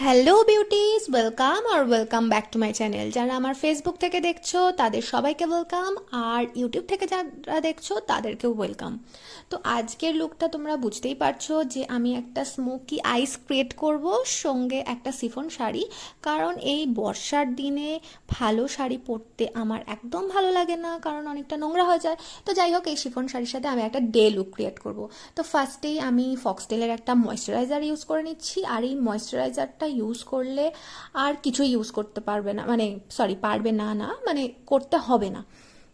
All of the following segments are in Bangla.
Hello beauties, welcome back to my channel. যারা আমার ফেসবুক থেকে দেখছো তাদের সবাইকে ওয়েলকাম, আর ইউটিউব থেকে যারা দেখছো তাদেরকেও ওয়েলকাম। তো আজকের লুকটা তোমরা বুঝতেই পারছো যে আমি একটা স্মোকি আইস ক্রিয়েট করব, সঙ্গে একটা সিফন শাড়ি। কারণ এই বর্ষার দিনে ভালো শাড়ি পরতে আমার একদম ভালো লাগে না, কারণ অনেকটা নোংরা হয়ে যায়। তো যাই হোক, এই শিফন শাড়ির সাথে আমি একটা ডে লুক ক্রিয়েট করব। তো ফার্স্টেই আমি ফক্সটেলের একটা ময়শ্চারাইজার ইউজ করে নিচ্ছি, আর এই ময়শ্চারাইজারটা ইউজ করলে আর কিছু ইউজ করতে পারবে না, মানে সরি, পারবে না না মানে করতে হবে না।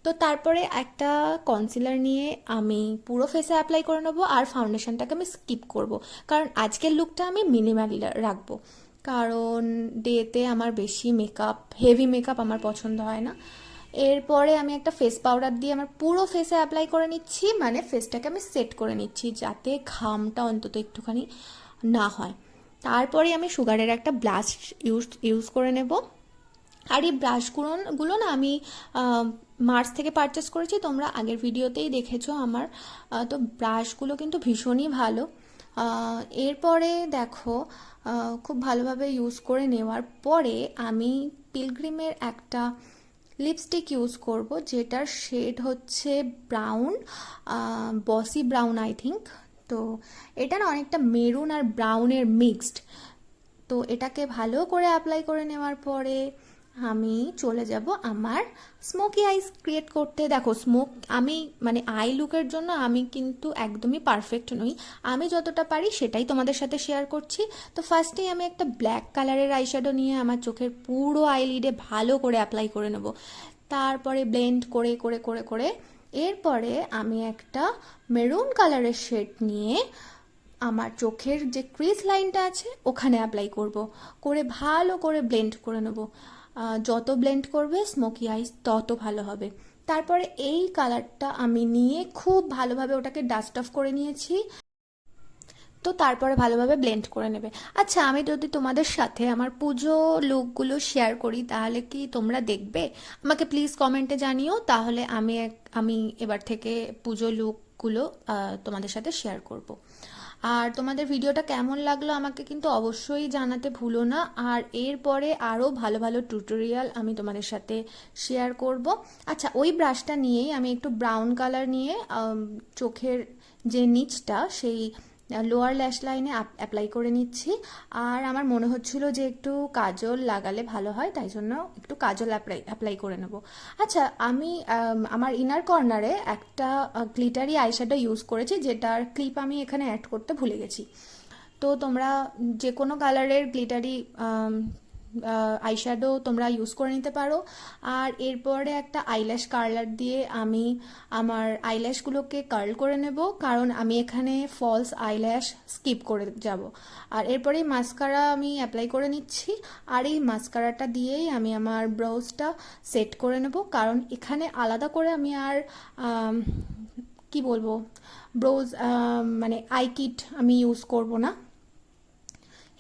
তো তারপরে একটা কনসিলার নিয়ে আমি পুরো ফেসে অ্যাপ্লাই করে নেবো, আর ফাউন্ডেশনটাকে আমি স্কিপ করব, কারণ আজকের লুকটা আমি মিনিমাল রাখবো। কারণ ডেতে আমার বেশি মেকআপ, হেভি মেকআপ আমার পছন্দ হয় না। এরপরে আমি একটা ফেস পাউডার দিয়ে আমার পুরো ফেসে অ্যাপ্লাই করে নিচ্ছি, মানে ফেসটাকে আমি সেট করে নিচ্ছি যাতে ঘামটা অন্তত একটুখানি না হয়। তারপরে আমি সুগারের একটা ব্লাশ ইউজ করে নেব। আর এই ব্রাশগুলো না আমি মার্চ থেকে পারচেস করেছি, তোমরা আগের ভিডিওতেই দেখেছো আমার। তো ব্রাশগুলো কিন্তু ভীষণই ভালো। এরপরে দেখো, খুব ভালোভাবে ইউজ করে নেওয়ার পরে আমি পিলগ্রিমের একটা লিপস্টিক ইউজ করব, যেটার শেড হচ্ছে ব্রাউন, বসি ব্রাউন আই থিঙ্ক। তো এটা না অনেকটা মেরুন আর ব্রাউনের মিক্সড। তো এটাকে ভালো করে অ্যাপ্লাই করে নেওয়ার পরে আমি চলে যাব আমার স্মোকি আইস ক্রিয়েট করতে। দেখো, আমি মানে আই লুকের জন্য আমি কিন্তু একদমই পারফেক্ট নই, আমি যতটা পারি সেটাই তোমাদের সাথে শেয়ার করছি। তো ফার্স্টেই আমি একটা ব্ল্যাক কালারের আইশ্যাডো নিয়ে আমার চোখের পুরো আইলিডে ভালো করে অ্যাপ্লাই করে নেব। তারপরে ব্লেন্ড করে করে করে করে এরপরে আমি একটা মেরুন কালারের শেড নিয়ে আমার চোখের যে ক্রিজ লাইনটা আছে ওখানে অ্যাপ্লাই করব, করে ভালো করে ব্লেন্ড করে নেব। যত ব্লেন্ড করবে স্মোকি আইস তত ভালো হবে। তারপরে এই কালারটা আমি নিয়ে খুব ভালোভাবে ওটাকে ডাস্ট অফ করে নিয়েছি। তো তারপরে ভালোভাবে ব্লেন্ড করে নেবে। আচ্ছা, আমি যদি তোমাদের সাথে আমার পুজো লুকগুলো শেয়ার করি তাহলে কি তোমরা দেখবে? আমাকে প্লিজ কমেন্টে জানিও, তাহলে আমি এবার থেকে পুজো লুকগুলো তোমাদের সাথে শেয়ার করব। আর তোমাদের ভিডিওটা কেমন লাগলো আমাকে কিন্তু অবশ্যই জানাতে ভুলো না। আর এরপরে আরও ভালো ভালো টিউটোরিয়াল আমি তোমাদের সাথে শেয়ার করব। আচ্ছা, ওই ব্রাশটা নিয়েই আমি একটু ব্রাউন কালার নিয়ে চোখের যে নিচটা সেই লোয়ার ল্যাশ লাইনে অ্যাপ্লাই করে নিচ্ছি। আর আমার মনে হচ্ছিল যে একটু কাজল লাগালে ভালো হয়, তাই জন্য একটু কাজল অ্যাপ্লাই করে নেব। আচ্ছা, আমি আমার ইনার কর্নারে একটা গ্লিটারি আইশ্যাডো ইউজ করেছি, যেটার ক্লিপ আমি এখানে অ্যাড করতে ভুলে গেছি। তো তোমরা যে কোনো কালারের গ্লিটারি আইশ্যাডো তোমরা ইউজ করে নিতে পারো। আর এরপরে একটা আইল্যাশ কার্লার দিয়ে আমি আমার আইল্যাশগুলোকে কার্ল করে নেব, কারণ আমি এখানে ফলস আইল্যাশ স্কিপ করে যাব। আর এরপরে মাস্কারা আমি অ্যাপ্লাই করে নিচ্ছি, আর এই মাস্কারাটা দিয়েই আমি আমার ব্রাউজটা সেট করে নেব, কারণ এখানে আলাদা করে আমি আর কি বলবো, ব্রাউজ মানে আই কিট আমি ইউজ করব না।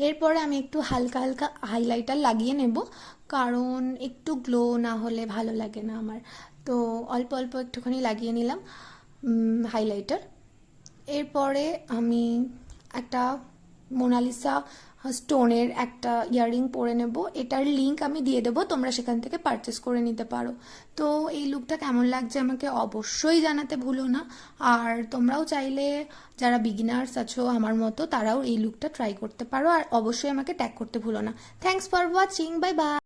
এরপরে আমি একটু হালকা হালকা হাইলাইটার লাগিয়ে নেব, কারণ একটু গ্লো না হলে ভালো লাগে না আমার। তো অল্প অল্প একটুখানি লাগিয়ে নিলাম হাইলাইটার। এরপরে আমি একটা মোনালিসা স্টোনের একটা ইয়াররিং পরে নেব, এটার লিংক আমি দিয়ে দেবো, তোমরা সেখান থেকে পারচেস করে নিতে পারো। তো এই লুকটা কেমন লাগছে আমাকে অবশ্যই জানাতে ভুলো না। আর তোমরাও চাইলে, যারা বিগিনার্স আছো আমার মতো, তারাও এই লুকটা ট্রাই করতে পারো, আর অবশ্যই আমাকে ট্যাগ করতে ভুলো না। Thanks for watching, bye bye.